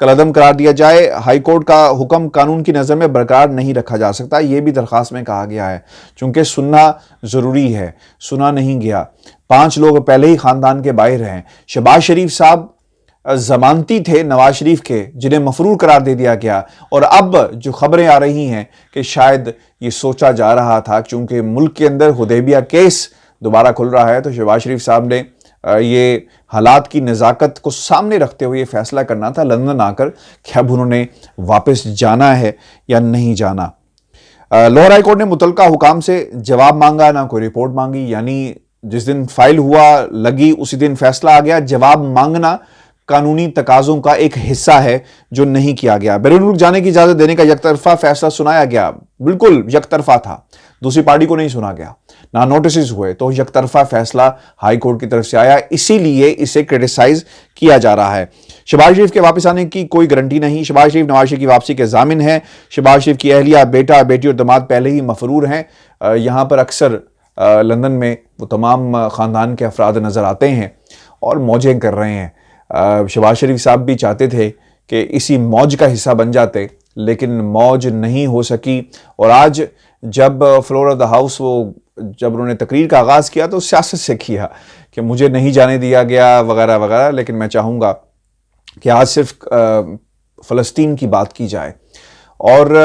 کالعدم قرار دیا جائے. ہائی کورٹ کا حکم قانون کی نظر میں برقرار نہیں رکھا جا سکتا، یہ بھی درخواست میں کہا گیا ہے، چونکہ سننا ضروری ہے، سنا نہیں گیا. 5 لوگ پہلے ہی خاندان کے باہر ہیں. شہباز شریف صاحب ضمانتی تھے نواز شریف کے، جنہیں مفرور قرار دے دیا گیا، اور اب جو خبریں آ رہی ہیں کہ شاید یہ سوچا جا رہا تھا، چونکہ ملک کے اندر حدیبیہ کیس دوبارہ کھل رہا ہے، تو شہباز شریف صاحب نے یہ حالات کی نزاکت کو سامنے رکھتے ہوئے یہ فیصلہ کرنا تھا لندن آ کر کہ اب انہوں نے واپس جانا ہے یا نہیں جانا. لاہور ہائی کورٹ نے متعلقہ حکام سے جواب مانگا، نہ کوئی رپورٹ مانگی. یعنی جس دن فائل ہوا لگی اسی دن فیصلہ آ گیا. جواب مانگنا قانونی تقاضوں کا ایک حصہ ہے جو نہیں کیا گیا. بیرون ملک جانے کی اجازت دینے کا یک طرفہ فیصلہ سنایا گیا، بالکل یک طرفہ تھا، دوسری پارٹی کو نہیں سنا گیا، نہ نوٹسز ہوئے، تو یک طرفہ فیصلہ ہائی کورٹ کی طرف سے آیا، اسی لیے اسے کرٹیسائز کیا جا رہا ہے. شہباز شریف کے واپس آنے کی کوئی گارنٹی نہیں. شہباز شریف نواز شریف کی واپسی کے ضامن ہیں. شہباز شریف کی اہلیہ، بیٹا، بیٹی اور داماد پہلے ہی مفرور ہیں. یہاں پر اکثر لندن میں وہ تمام خاندان کے افراد نظر آتے ہیں اور موجیں کر رہے ہیں. شہباز شریف صاحب بھی چاہتے تھے کہ اسی موج کا حصہ بن جاتے، لیکن موج نہیں ہو سکی. اور آج جب فلور آف دا ہاؤس جب انہوں نے تقریر کا آغاز کیا تو سیاست سے کیا کہ مجھے نہیں جانے دیا گیا وغیرہ وغیرہ، لیکن میں چاہوں گا کہ آج صرف فلسطین کی بات کی جائے. اور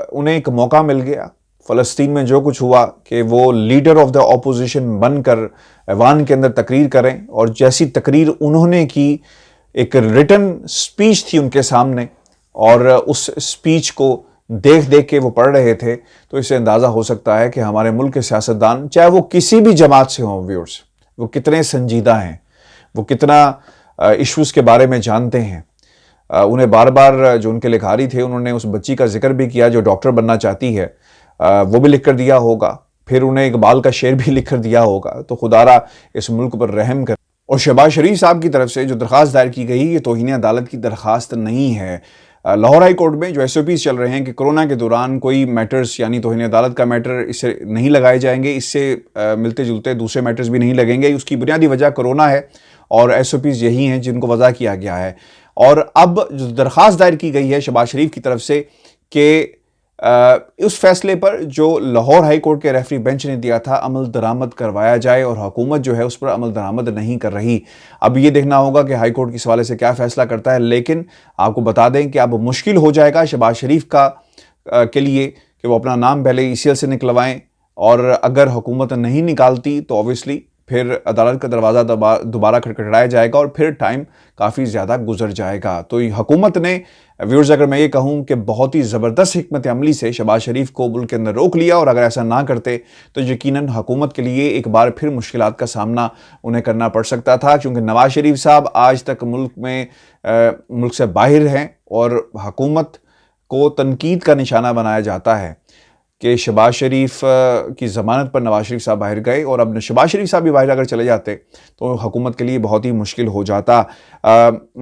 انہیں ایک موقع مل گیا فلسطین میں جو کچھ ہوا کہ وہ لیڈر آف دا اپوزیشن بن کر ایوان کے اندر تقریر کریں، اور جیسی تقریر انہوں نے کی، ایک ریٹن سپیچ تھی ان کے سامنے، اور اس سپیچ کو دیکھ کے وہ پڑھ رہے تھے، تو اس سے اندازہ ہو سکتا ہے کہ ہمارے ملک کے سیاستدان، چاہے وہ کسی بھی جماعت سے ہوں، ویورز، وہ کتنے سنجیدہ ہیں، وہ کتنا ایشوز کے بارے میں جانتے ہیں. انہیں بار بار جو ان کے لکھاری تھے، انہوں نے اس بچی کا ذکر بھی کیا جو ڈاکٹر بننا چاہتی ہے، وہ بھی لکھ کر دیا ہوگا. پھر انہیں اقبال کا شعر بھی لکھ کر دیا ہوگا. تو خدا را اس ملک پر رحم کر. اور شہباز شریف صاحب کی طرف سے جو درخواست دائر کی گئی، یہ توہین عدالت کی درخواست نہیں ہے. لاہور ہائی کورٹ میں جو ایس او پیز چل رہے ہیں کہ کرونا کے دوران کوئی میٹرز، یعنی توہین عدالت کا میٹر اس سے نہیں لگائے جائیں گے، اس سے ملتے جلتے دوسرے میٹرز بھی نہیں لگیں گے. اس کی بنیادی وجہ کرونا ہے، اور ایس او پیز یہی ہیں جن کو وضع کیا گیا ہے. اور اب جو درخواست دائر کی گئی ہے شہباز شریف کی طرف سے کہ اس فیصلے پر جو لاہور ہائی کورٹ کے ریفری بینچ نے دیا تھا عمل درآمد کروایا جائے، اور حکومت جو ہے اس پر عمل درآمد نہیں کر رہی. اب یہ دیکھنا ہوگا کہ ہائی کورٹ اس حوالے سے کیا فیصلہ کرتا ہے. لیکن آپ کو بتا دیں کہ اب مشکل ہو جائے گا شہباز شریف کے لیے کہ وہ اپنا نام پہلے ای سی ایل سے نکلوائیں، اور اگر حکومت نہیں نکالتی تو اوبویسلی پھر عدالت کا دروازہ دوبارہ کھٹکھٹایا جائے گا، اور پھر ٹائم کافی زیادہ گزر جائے گا. تو حکومت نے، ویورز، اگر میں یہ کہوں کہ بہت ہی زبردست حکمت عملی سے شہباز شریف کو ملک کے اندر روک لیا، اور اگر ایسا نہ کرتے تو یقیناً حکومت کے لیے ایک بار پھر مشکلات کا سامنا انہیں کرنا پڑ سکتا تھا. کیونکہ نواز شریف صاحب آج تک ملک سے باہر ہیں، اور حکومت کو تنقید کا نشانہ بنایا جاتا ہے کہ شہباز شریف کی ضمانت پر نواز شریف صاحب باہر گئے، اور اب شہباز شریف صاحب بھی باہر اگر چلے جاتے تو حکومت کے لیے بہت ہی مشکل ہو جاتا.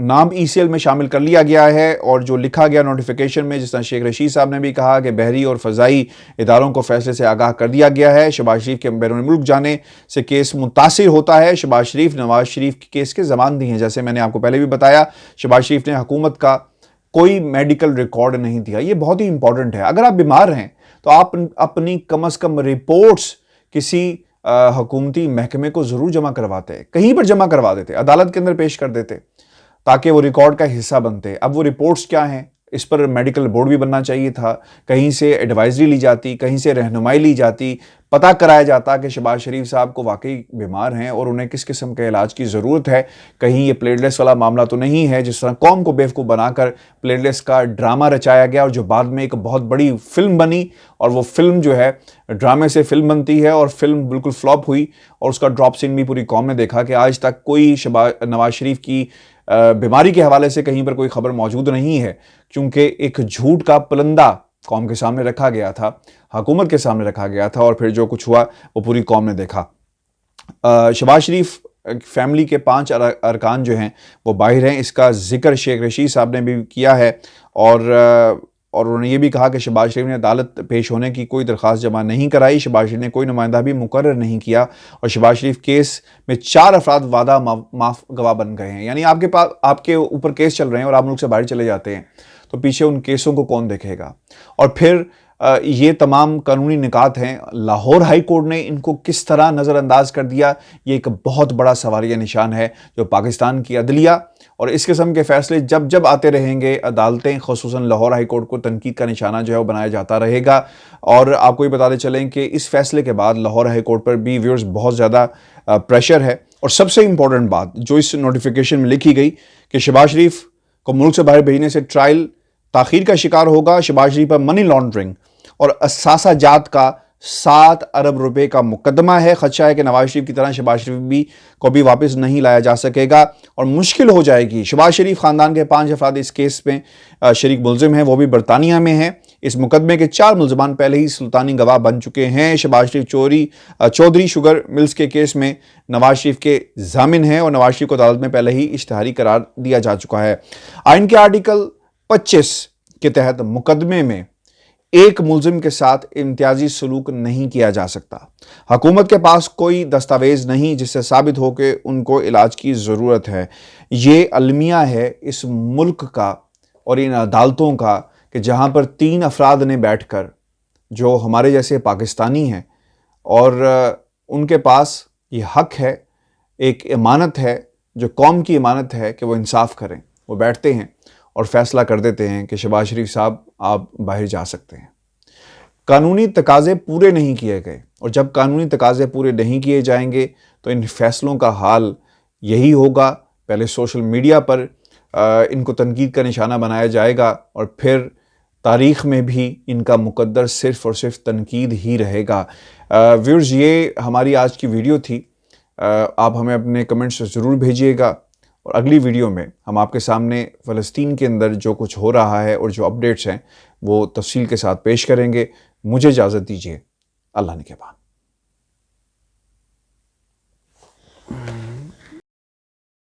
نام ای سی ایل میں شامل کر لیا گیا ہے، اور جو لکھا گیا نوٹیفیکیشن میں، جس طرح شیخ رشید صاحب نے بھی کہا کہ بحری اور فضائی اداروں کو فیصلے سے آگاہ کر دیا گیا ہے. شہباز شریف کے بیرون ملک جانے سے کیس متاثر ہوتا ہے. شہباز شریف نواز شریف کے کیس کے ضمانتی ہیں، جیسے میں نے آپ کو پہلے بھی بتایا. شہباز شریف نے حکومت کا کوئی میڈیکل ریکارڈ نہیں دیا. یہ بہت ہی امپورٹنٹ ہے. اگر آپ بیمار ہیں تو آپ اپنی کم از کم رپورٹس کسی حکومتی محکمے کو ضرور جمع کرواتے، کہیں پر جمع کروا دیتے، عدالت کے اندر پیش کر دیتے، تاکہ وہ ریکارڈ کا حصہ بنتے. اب وہ رپورٹس کیا ہیں، اس پر میڈیکل بورڈ بھی بننا چاہیے تھا. کہیں سے ایڈوائزری لی جاتی، کہیں سے رہنمائی لی جاتی، پتہ کرایا جاتا کہ شہباز شریف صاحب کو واقعی بیمار ہیں اور انہیں کس قسم کے علاج کی ضرورت ہے. کہیں یہ پلیٹلیٹس والا معاملہ تو نہیں ہے جس طرح قوم کو بیوقوف بنا کر پلیٹلیٹس کا ڈرامہ رچایا گیا، اور جو بعد میں ایک بہت بڑی فلم بنی، اور وہ فلم جو ہے ڈرامے سے فلم بنتی ہے، اور فلم بالکل فلاپ ہوئی، اور اس کا ڈراپ سین بھی پوری قوم نے دیکھا کہ آج تک کوئی نواز شریف کی بیماری کے حوالے سے کہیں پر کوئی خبر موجود نہیں ہے، کیونکہ ایک جھوٹ کا پلندہ قوم کے سامنے رکھا گیا تھا، حکومت کے سامنے رکھا گیا تھا، اور پھر جو کچھ ہوا وہ پوری قوم نے دیکھا. شہباز شریف فیملی کے 5 ارکان جو ہیں وہ باہر ہیں. اس کا ذکر شیخ رشید صاحب نے بھی کیا ہے، اور انہوں نے یہ بھی کہا کہ شہباز شریف نے عدالت پیش ہونے کی کوئی درخواست جمع نہیں کرائی، شہباز شریف نے کوئی نمائندہ بھی مقرر نہیں کیا، اور شہباز شریف کیس میں 4 افراد وعدہ معاف گواہ بن گئے ہیں۔ یعنی آپ کے اوپر کیس چل رہے ہیں اور آپ ملک سے باہر چلے جاتے ہیں تو پیچھے ان کیسوں کو کون دیکھے گا؟ اور پھر یہ تمام قانونی نکات ہیں، لاہور ہائی کورٹ نے ان کو کس طرح نظر انداز کر دیا، یہ ایک بہت بڑا سوالیہ نشان ہے جو پاکستان کی عدلیہ اور اس قسم کے فیصلے جب آتے رہیں گے، عدالتیں خصوصاً لاہور ہائی کورٹ کو تنقید کا نشانہ جو ہے وہ بنایا جاتا رہے گا۔ اور آپ کو یہ بتاتے چلیں کہ اس فیصلے کے بعد لاہور ہائی کورٹ پر بھی ویورز بہت زیادہ پریشر ہے۔ اور سب سے امپورٹنٹ بات جو اس نوٹیفیکیشن میں لکھی گئی کہ شہباز شریف کو ملک سے باہر بھیجنے سے ٹرائل تاخیر کا شکار ہوگا، شہباز شریف پر منی لانڈرنگ اور اثاثہ جات کا 7 ارب روپے کا مقدمہ ہے۔ خدشہ ہے کہ نواز شریف کی طرح شہباز شریف کو بھی واپس نہیں لایا جا سکے گا اور مشکل ہو جائے گی۔ شہباز شریف خاندان کے 5 افراد اس کیس میں شریک ملزم ہیں، وہ بھی برطانیہ میں ہیں۔ اس مقدمے کے 4 ملزمان پہلے ہی سلطانی گواہ بن چکے ہیں۔ شہباز شریف چودھری شوگر ملز کے کیس میں نواز شریف کے ضامن ہیں اور نواز شریف کو عدالت میں پہلے ہی اشتہاری قرار دیا جا چکا ہے۔ آئین کے آرٹیکل 25 کے تحت مقدمے میں ایک ملزم کے ساتھ امتیازی سلوک نہیں کیا جا سکتا۔ حکومت کے پاس کوئی دستاویز نہیں جس سے ثابت ہو کہ ان کو علاج کی ضرورت ہے۔ یہ المیہ ہے اس ملک کا اور ان عدالتوں کا کہ جہاں پر 3 افراد نے بیٹھ کر جو ہمارے جیسے پاکستانی ہیں اور ان کے پاس یہ حق ہے، ایک امانت ہے جو قوم کی امانت ہے کہ وہ انصاف کریں، وہ بیٹھتے ہیں اور فیصلہ کر دیتے ہیں کہ شہباز شریف صاحب آپ باہر جا سکتے ہیں۔ قانونی تقاضے پورے نہیں کیے گئے اور جب قانونی تقاضے پورے نہیں کیے جائیں گے تو ان فیصلوں کا حال یہی ہوگا۔ پہلے سوشل میڈیا پر ان کو تنقید کا نشانہ بنایا جائے گا اور پھر تاریخ میں بھی ان کا مقدر صرف اور صرف تنقید ہی رہے گا۔ ویورز، یہ ہماری آج کی ویڈیو تھی۔ آپ ہمیں اپنے کمنٹس ضرور بھیجیے گا اور اگلی ویڈیو میں ہم آپ کے سامنے فلسطین کے اندر جو کچھ ہو رہا ہے اور جو اپڈیٹس ہیں وہ تفصیل کے ساتھ پیش کریں گے۔ مجھے اجازت دیجیے، اللہ نگہبان۔